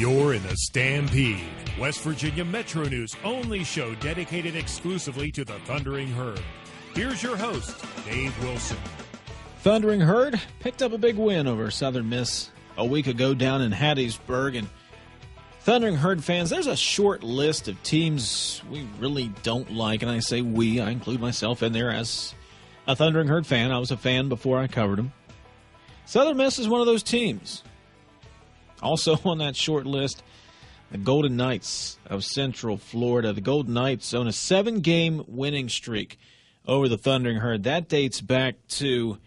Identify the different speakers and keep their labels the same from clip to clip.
Speaker 1: You're in the Stampede, West Virginia Metro News' only show dedicated exclusively to the Thundering Herd. Here's your host, Dave Wilson.
Speaker 2: Thundering Herd picked up a big win over Southern Miss a week ago down in Hattiesburg. And Thundering Herd fans, there's a short list of teams we really don't like. And I say we, I include myself in there as a Thundering Herd fan. I was a fan before I covered them. Southern Miss is one of those teams. Also on that short list, the Golden Knights of Central Florida. The Golden Knights own a 7-game winning streak over the Thundering Herd. That dates back to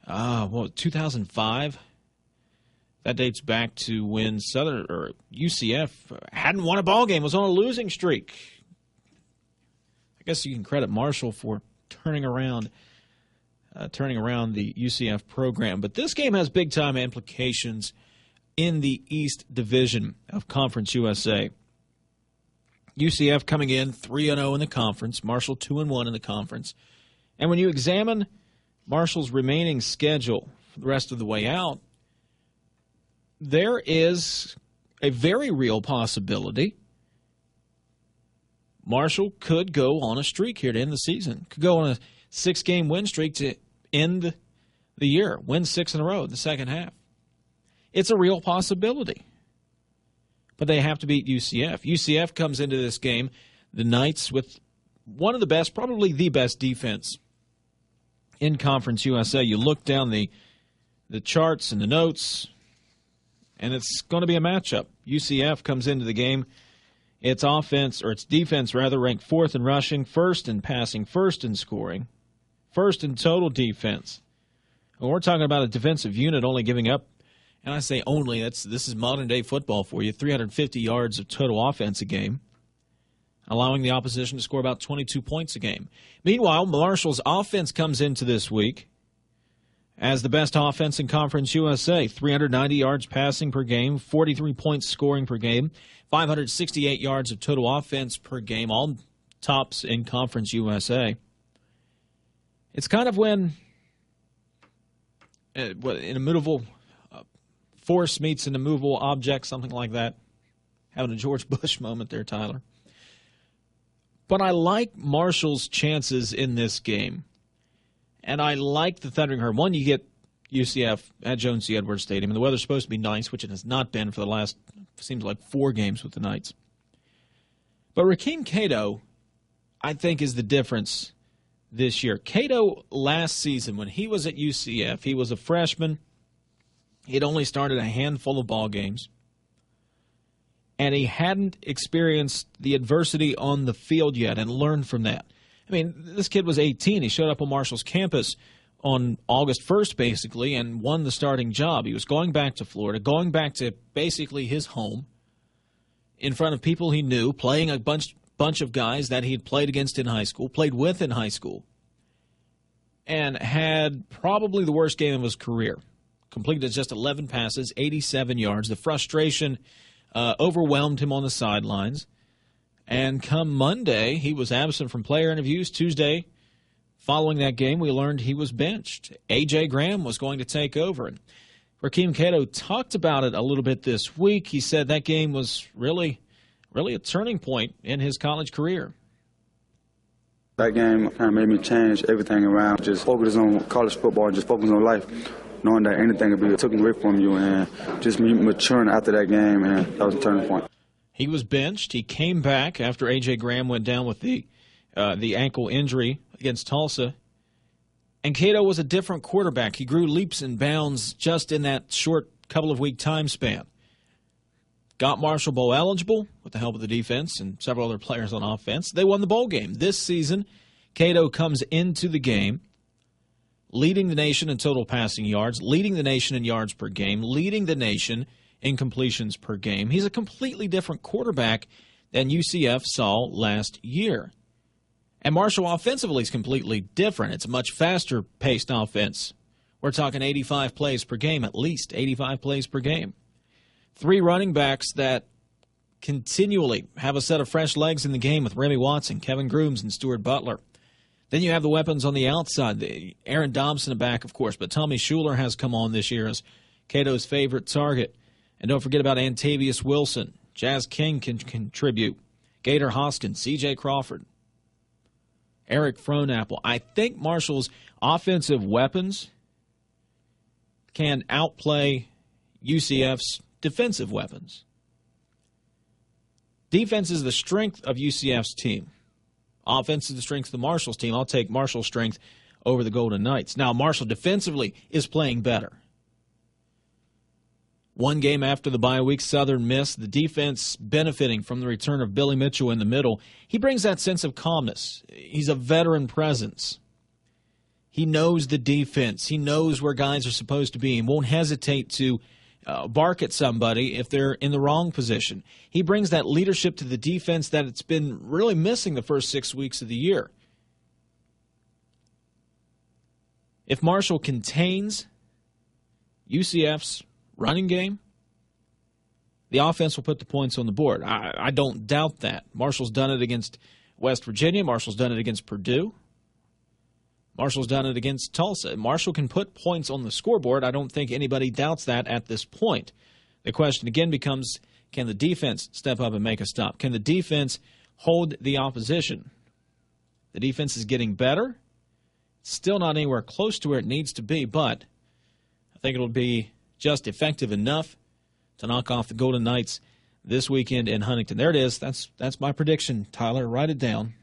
Speaker 2: 2005. That dates back to when UCF hadn't won a ball game, was on a losing streak. I guess you can credit Marshall for turning around the UCF program. But this game has big-time implications in the East Division of Conference USA. UCF coming in 3-0 in the conference, Marshall 2-1 in the conference. And when you examine Marshall's remaining schedule for the rest of the way out, there is a very real possibility Marshall could go on a streak here to end the season. Could go on a 6-game win streak to end the year, win 6 in a row in the second half. It's a real possibility. But they have to beat UCF. UCF comes into this game, the Knights, with one of the best, probably the best defense in Conference USA. You look down the charts and the notes, and it's going to be a matchup. UCF comes into the game, its defense ranked 4th in rushing, 1st in passing, 1st in scoring, 1st in total defense. And we're talking about a defensive unit only giving up, and I say only, this is modern-day football for you, 350 yards of total offense a game, allowing the opposition to score about 22 points a game. Meanwhile, Marshall's offense comes into this week as the best offense in Conference USA, 390 yards passing per game, 43 points scoring per game, 568 yards of total offense per game, all tops in Conference USA. It's kind of when an immovable force meets an immovable object, something like that. Having a George Bush moment there, Tyler. But I like Marshall's chances in this game. And I like the Thundering Herd. One, you get UCF at Jones C. Edwards Stadium, and the weather's supposed to be nice, which it has not been for the last, seems like, 4 games with the Knights. But Rakeem Cato, I think, is the difference this year. Cato, last season, when he was at UCF, he was a freshman. He'd only started a handful of ball games, and he hadn't experienced the adversity on the field yet and learned from that. I mean, this kid was 18. He showed up on Marshall's campus on August 1st, basically, and won the starting job. He was going back to Florida, going back to basically his home in front of people he knew, playing a bunch of guys that he had played against in high school, played with in high school, and had probably the worst game of his career. Completed just 11 passes, 87 yards. The frustration overwhelmed him on the sidelines. And come Monday, he was absent from player interviews. Tuesday, following that game, we learned he was benched. A.J. Graham was going to take over. And Rakeem Cato talked about it a little bit this week. He said that game was really a turning point in his college career.
Speaker 3: That game kind of made me change everything around. Just focus on college football and just focus on life. Knowing that anything could be taken away from you, and just me maturing after that game, and that was a turning point.
Speaker 2: He was benched. He came back after A.J. Graham went down with the ankle injury against Tulsa. And Cato was a different quarterback. He grew leaps and bounds just in that short couple of week time span. Got Marshall Bowl eligible with the help of the defense and several other players on offense. They won the bowl game. This season, Cato comes into the game leading the nation in total passing yards, leading the nation in yards per game, leading the nation in completions per game. He's a completely different quarterback than UCF saw last year. And Marshall offensively is completely different. It's a much faster-paced offense. We're talking 85 plays per game, at least 85 plays per game. 3 running backs that continually have a set of fresh legs in the game with Remy Watson, Kevin Grooms, and Stuart Butler. Then you have the weapons on the outside. Aaron Dobson back, of course, but Tommy Schuler has come on this year as Cato's favorite target. And don't forget about Antavius Wilson. Jazz King can contribute. Gator Hoskins, C.J. Crawford, Eric Frohnapple. I think Marshall's offensive weapons can outplay UCF's defensive weapons. Defense is the strength of UCF's team. Offense is the strength of the Marshall's team. I'll take Marshall's strength over the Golden Knights. Now, Marshall defensively is playing better. One game after the bye week, Southern Miss, the defense benefiting from the return of Billy Mitchell in the middle. He brings that sense of calmness. He's a veteran presence. He knows the defense. He knows where guys are supposed to be and won't hesitate to bark at somebody if they're in the wrong position. He brings that leadership to the defense that it's been really missing the first 6 weeks of the year. If Marshall contains UCF's running game, the offense will put the points on the board. I don't doubt that. Marshall's done it against West Virginia. Marshall's done it against Purdue. Marshall's done it against Tulsa. Marshall can put points on the scoreboard. I don't think anybody doubts that at this point. The question again becomes, can the defense step up and make a stop? Can the defense hold the opposition? The defense is getting better. It's still not anywhere close to where it needs to be, but I think it'll be just effective enough to knock off the Golden Knights this weekend in Huntington. There it is. That's my prediction, Tyler. Write it down.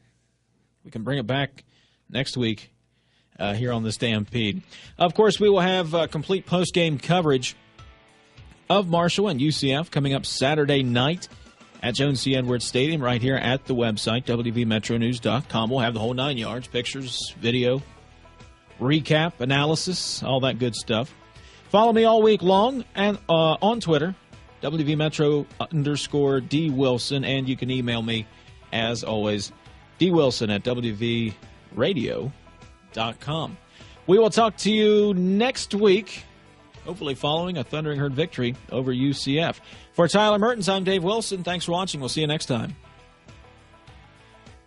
Speaker 2: We can bring it back next week here on the Stampede. Of course, we will have complete post-game coverage of Marshall and UCF coming up Saturday night at Jones C. Edwards Stadium right here at the website, wvmetronews.com. We'll have the whole 9 yards, pictures, video, recap, analysis, all that good stuff. Follow me all week long and on Twitter, WVMetro_D Wilson, and you can email me, as always, dwilson@wvradio.com. We will talk to you next week, hopefully following a Thundering Herd victory over UCF. For Tyler Mertens, I'm Dave Wilson. Thanks for watching. We'll see you next time.